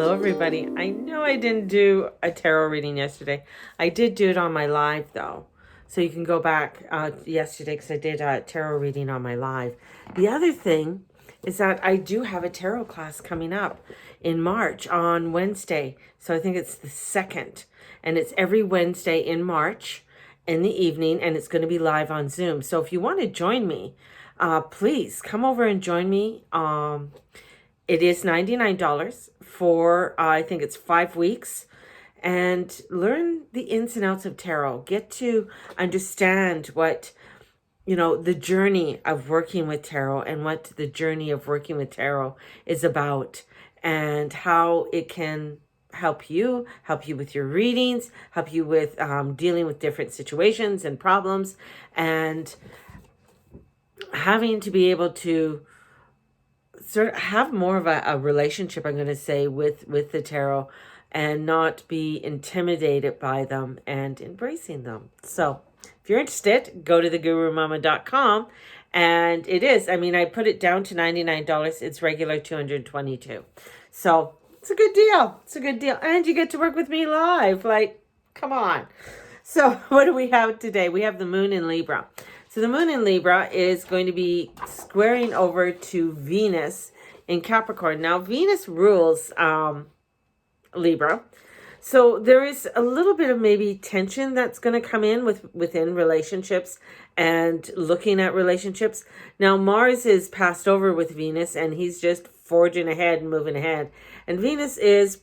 Hello, everybody. I know I didn't do a tarot reading yesterday. I did do it on my live, though. So you can go back yesterday because I did a tarot reading on my live. The other thing is that I do have a tarot class coming up in March on Wednesday. So I think it's the 2nd. And it's every Wednesday in March in the evening. And it's going to be live on Zoom. So if you want to join me, please come over and join me. It is $99 for, I think it's 5 weeks, and learn the ins and outs of tarot. Get to understand what, the journey of working with tarot and what the journey of working with tarot is about, and how it can help you with your readings, help you with dealing with different situations and problems, and having to be able to sort of have more of a relationship, I'm going to say, with the tarot, and not be intimidated by them and embracing them. So if you're interested, go to thegurumama.com. And it is, I put it down to $99. It's regular $222. So it's a good deal. It's a good deal. And you get to work with me live. Like, come on. So what do we have today? We have the moon in Libra. So the moon in Libra is going to be squaring over to Venus in Capricorn. Now, Venus rules Libra. So there is a little bit of maybe tension that's going to come in within relationships and looking at relationships. Now, Mars is passed over with Venus, and he's just forging ahead and moving ahead. And Venus is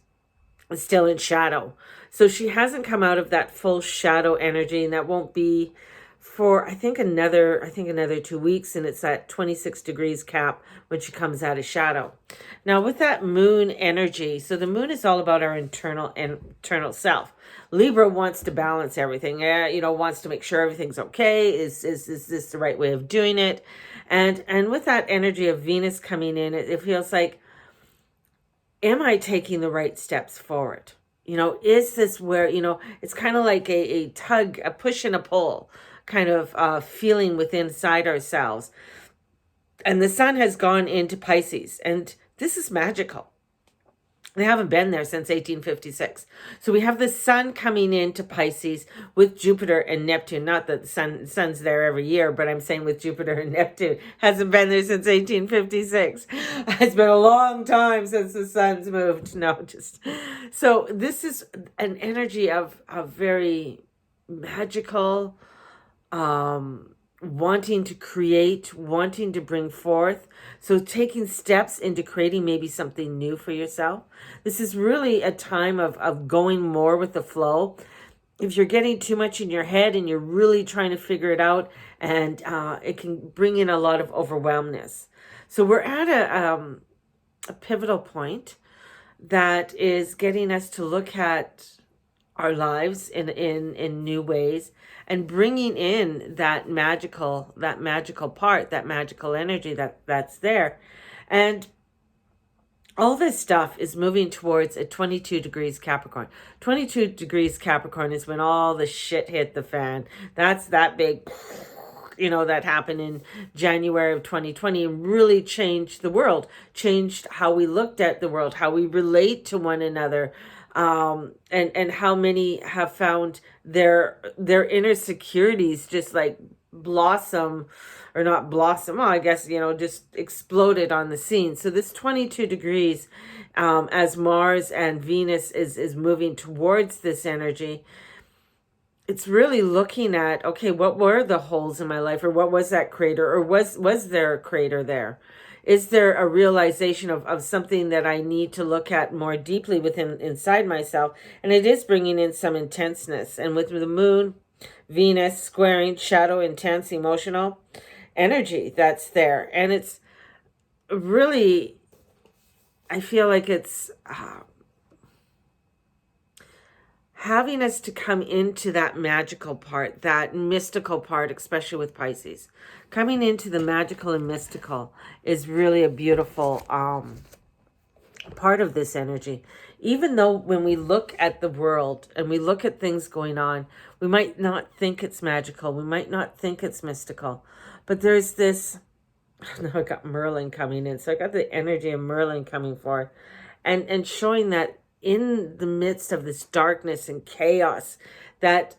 still in shadow. So she hasn't come out of that full shadow energy, and that won't be for, I think another 2 weeks, and it's at 26 degrees Cap when she comes out of shadow. Now, with that moon energy, so the moon is all about our internal self. Libra wants to balance everything, wants to make sure everything's okay. Is this the right way of doing it? And with that energy of Venus coming in, it feels like, am I taking the right steps forward? Is this where, it's kind of like a tug, a push and a pull kind of feeling within inside ourselves. And the sun has gone into Pisces, and this is magical. They haven't been there since 1856. So we have the sun coming into Pisces with Jupiter and Neptune. Not that the sun's there every year, but I'm saying with Jupiter and Neptune. Hasn't been there since 1856. It's been a long time since the sun's moved. So this is an energy of very magical, wanting to create, wanting to bring forth. So taking steps into creating maybe something new for yourself. This is really a time of going more with the flow. If you're getting too much in your head and you're really trying to figure it out, and it can bring in a lot of overwhelmness. So we're at a pivotal point that is getting us to look at our lives in new ways, and bringing in that magical part, that magical energy that's there. And all this stuff is moving towards a 22 degrees Capricorn. 22 degrees Capricorn is when all the shit hit the fan. That's that big, that happened in January of 2020, and really changed the world, changed how we looked at the world, how we relate to one another. And how many have found their inner securities just like blossom, or not blossom, I guess, just exploded on the scene. So this 22 degrees, as Mars and Venus is moving towards this energy, it's really looking at, okay, what were the holes in my life, or what was that crater, or was there a crater there? Is there a realization of something that I need to look at more deeply inside myself? And it is bringing in some intenseness. And with the moon, Venus squaring shadow, intense, emotional energy that's there. And it's really, I feel like it's having us to come into that magical part, that mystical part, especially with Pisces. Coming into the magical and mystical is really a beautiful part of this energy. Even though when we look at the world and we look at things going on, we might not think it's magical. We might not think it's mystical. But there's this, now I got Merlin coming in. So I got the energy of Merlin coming forth. and showing that in the midst of this darkness and chaos, that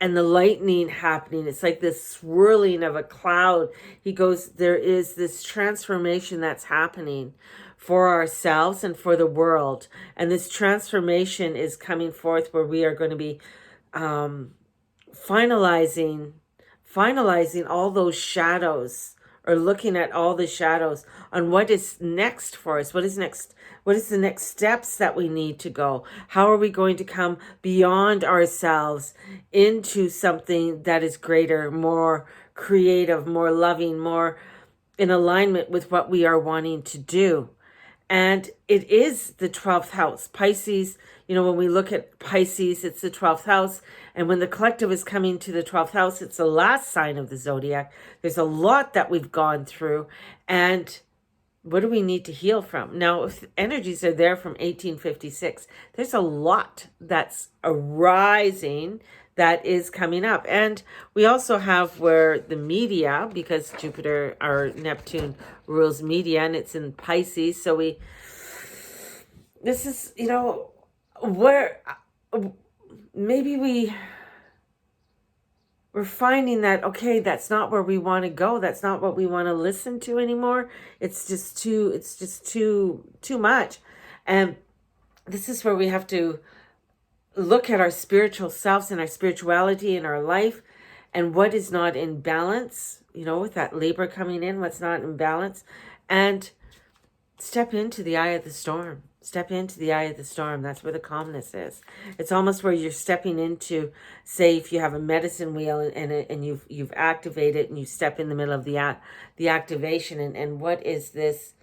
and the lightning happening, it's like this swirling of a cloud. He goes, there is this transformation that's happening for ourselves and for the world. And this transformation is coming forth where we are going to be finalizing all those shadows, or looking at all the shadows on what is next for us. What is the next steps that we need to go? How are we going to come beyond ourselves into something that is greater, more creative, more loving, more in alignment with what we are wanting to do? And it is the 12th house. Pisces, when we look at Pisces, it's the 12th house. And when the collective is coming to the 12th house, it's the last sign of the zodiac. There's a lot that we've gone through. And what do we need to heal from? Now, if energies are there from 1856, there's a lot that's arising that is coming up. And we also have where the media, because Jupiter or Neptune rules media, and it's in Pisces. So this is, where maybe we're finding that, okay, that's not where we want to go. That's not what we want to listen to anymore. It's just too much. And this is where we have to look at our spiritual selves and our spirituality in our life, and what is not in balance, with that Libra coming in, what's not in balance, and step into the eye of the storm. Step into the eye of the storm. That's where the calmness is. It's almost where you're stepping into, say, if you have a medicine wheel and you've activated, and you step in the middle of the activation, and what is this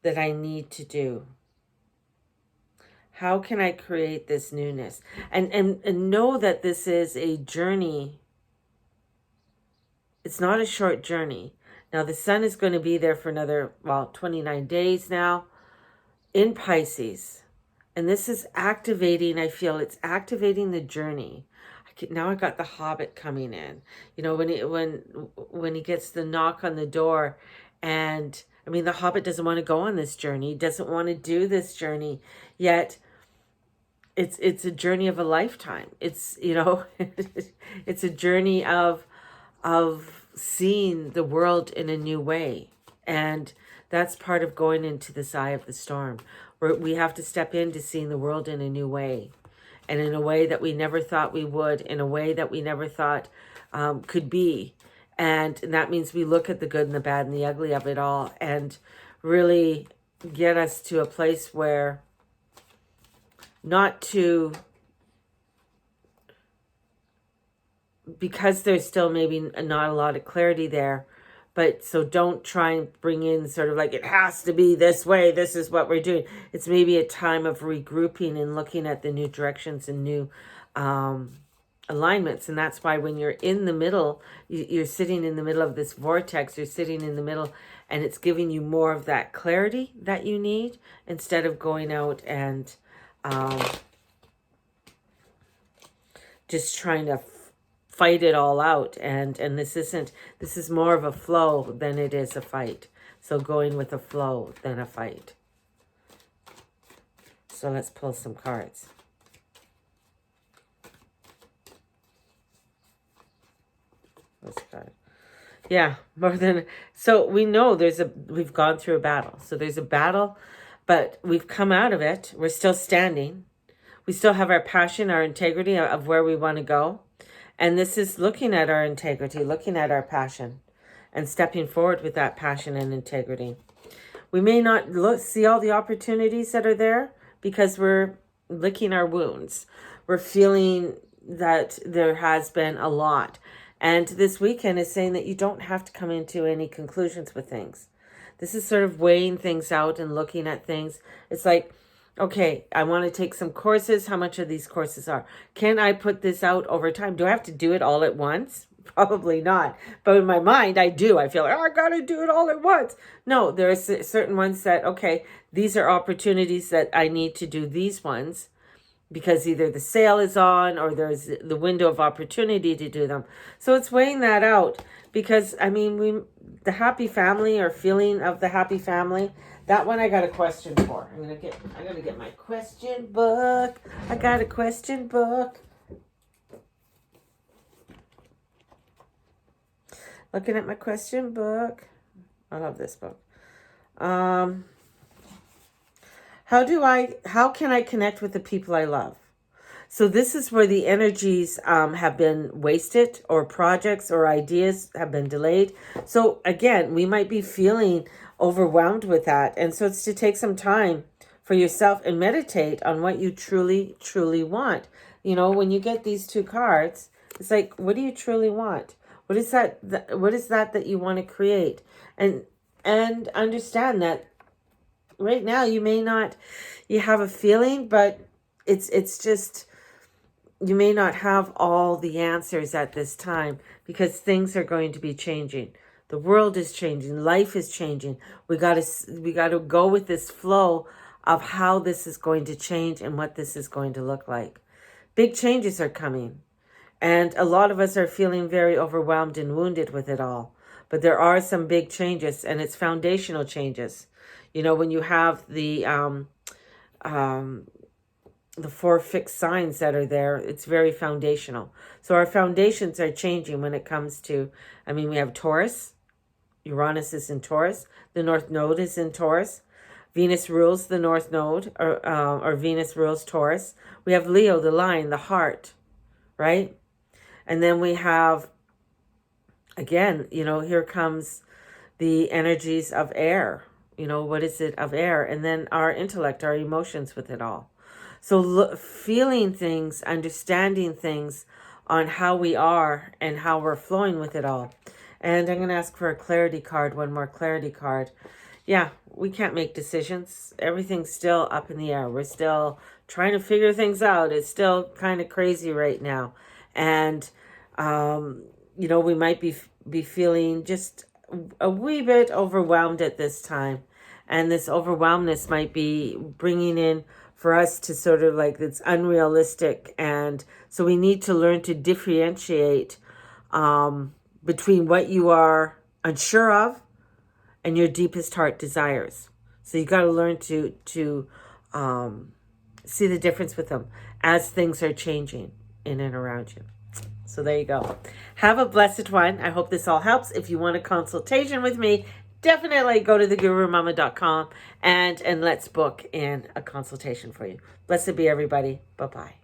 that I need to do? How can I create this newness? And know that this is a journey. It's not a short journey. Now, the sun is going to be there for another, 29 days now in Pisces. And this is activating, I feel it's activating the journey. Now I got the Hobbit coming in. When he gets the knock on the door, and the Hobbit doesn't want to go on this journey. He doesn't want to do this journey, yet it's a journey of a lifetime. It's, it's a journey of seeing the world in a new way. And that's part of going into this eye of the storm, where we have to step into seeing the world in a new way, and in a way that we never thought we would, in a way that we never thought could be. And that means we look at the good and the bad and the ugly of it all, and really get us to a place where because there's still maybe not a lot of clarity there, but so don't try and bring in sort of like, it has to be this way, this is what we're doing. It's maybe a time of regrouping and looking at the new directions and new alignments. And that's why when you're in the middle, you're sitting in the middle of this vortex, you're sitting in the middle, and it's giving you more of that clarity that you need, instead of going out and just trying to fight it all out. And this is more of a flow than it is a fight. So going with a flow than a fight. So let's pull some cards. This card. Yeah, more than, so we know we've gone through a battle. So there's a battle, but we've come out of it. We're still standing. We still have our passion, our integrity of where we want to go. And this is looking at our integrity, looking at our passion, and stepping forward with that passion and integrity. We may not see all the opportunities that are there, because we're licking our wounds. We're feeling that there has been a lot. And this weekend is saying that you don't have to come into any conclusions with things. This is sort of weighing things out and looking at things. It's like, okay, I want to take some courses. How much of these courses are? Can I put this out over time? Do I have to do it all at once? Probably not. But in my mind, I do. I feel like, I got to do it all at once. No, there are certain ones that, okay, these are opportunities that I need to do these ones. because either the sale is on or there's the window of opportunity to do them. So it's weighing that out, because I mean, the happy family or feeling of the happy family, that one I got a question for. I gotta get my question book. I got a question book. Looking at my question book. I love this book. How can I connect with the people I love? So this is where the energies have been wasted, or projects or ideas have been delayed. So again, we might be feeling overwhelmed with that. And so it's to take some time for yourself and meditate on what you truly, truly want. You know, when you get these two cards, it's like, what do you truly want? What is that that you want to create? And understand that right now you may not, you have a feeling, but it's just, you may not have all the answers at this time, because things are going to be changing. The world is changing. Life is changing. We got to go with this flow of how this is going to change and what this is going to look like. Big changes are coming. And a lot of us are feeling very overwhelmed and wounded with it all. But there are some big changes, and it's foundational changes. You know, when you have the 4 fixed signs that are there, it's very foundational. So our foundations are changing when it comes to, I mean, we have Taurus. Uranus is in Taurus. The North Node is in Taurus. Venus rules the North Node, or Venus rules Taurus. We have Leo, the lion, the heart, right? And then we have, again, you know, here comes the energies of air. You know, what is it of air? And then our intellect, our emotions with it all. So feeling things, understanding things on how we are and how we're flowing with it all. And I'm going to ask for a clarity card, one more clarity card. Yeah, we can't make decisions. Everything's still up in the air. We're still trying to figure things out. It's still kind of crazy right now. And, you know, we might be feeling just a wee bit overwhelmed at this time. And this overwhelmness might be bringing in for us to sort of like, it's unrealistic. And so we need to learn to differentiate between what you are unsure of and your deepest heart desires. So you got to learn to see the difference with them as things are changing in and around you. So there you go. Have a blessed one. I hope this all helps. If you want a consultation with me, definitely go to thegurumama.com and let's book in a consultation for you. Blessed be everybody. Bye-bye.